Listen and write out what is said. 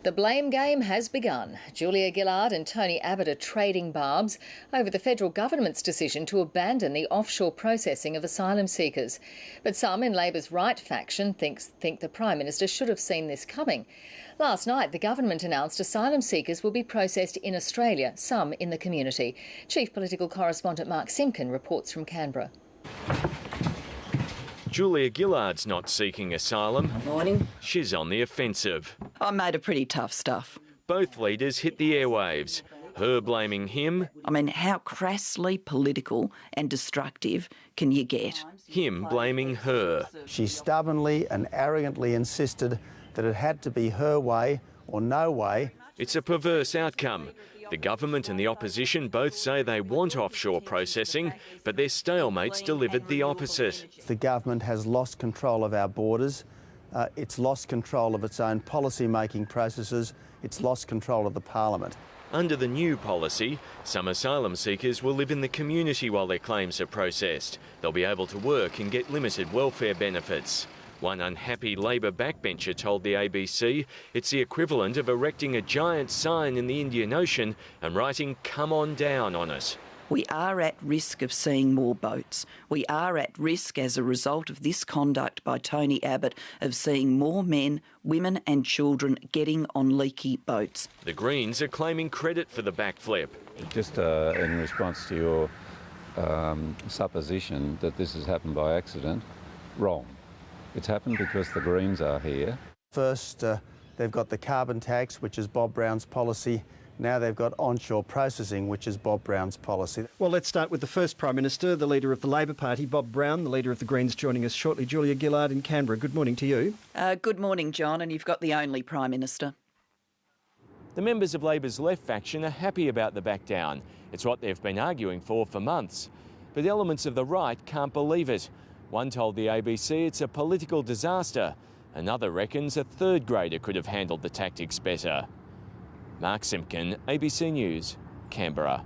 The blame game has begun. Julia Gillard and Tony Abbott are trading barbs over the federal government's decision to abandon the offshore processing of asylum seekers. But some in Labor's right faction think the Prime Minister should have seen this coming. Last night, the government announced asylum seekers will be processed in Australia, some in the community. Chief Political Correspondent Mark Simkin reports from Canberra. Julia Gillard's not seeking asylum. Morning. She's on the offensive. I made a pretty tough stuff. Both leaders hit the airwaves. Her blaming him. I mean, how crassly political and destructive can you get? Him blaming her. She stubbornly and arrogantly insisted that it had to be her way or no way. It's a perverse outcome. The government and the opposition both say they want offshore processing, but their stalemates delivered the opposite. The government has lost control of our borders. It's lost control of its own policy-making processes. It's lost control of the parliament. Under the new policy, some asylum seekers will live in the community while their claims are processed. They'll be able to work and get limited welfare benefits. One unhappy Labor backbencher told the ABC it's the equivalent of erecting a giant sign in the Indian Ocean and writing "Come on down" on it. We are at risk of seeing more boats. We are at risk as a result of this conduct by Tony Abbott of seeing more men, women and children getting on leaky boats. The Greens are claiming credit for the backflip. Just in response to your supposition that this has happened by accident, wrong. It's happened because the Greens are here. First, they've got the carbon tax, which is Bob Brown's policy. Now they've got onshore processing, which is Bob Brown's policy. Well, let's start with the first Prime Minister, the leader of the Labor Party, Bob Brown, the leader of the Greens, joining us shortly. Julia Gillard in Canberra, good morning to you. Good morning, John, and you've got the only Prime Minister. The members of Labor's left faction are happy about the back down. It's what they've been arguing for months. But elements of the right can't believe it. One told the ABC it's a political disaster. Another reckons a third grader could have handled the tactics better. Mark Simkin, ABC News, Canberra.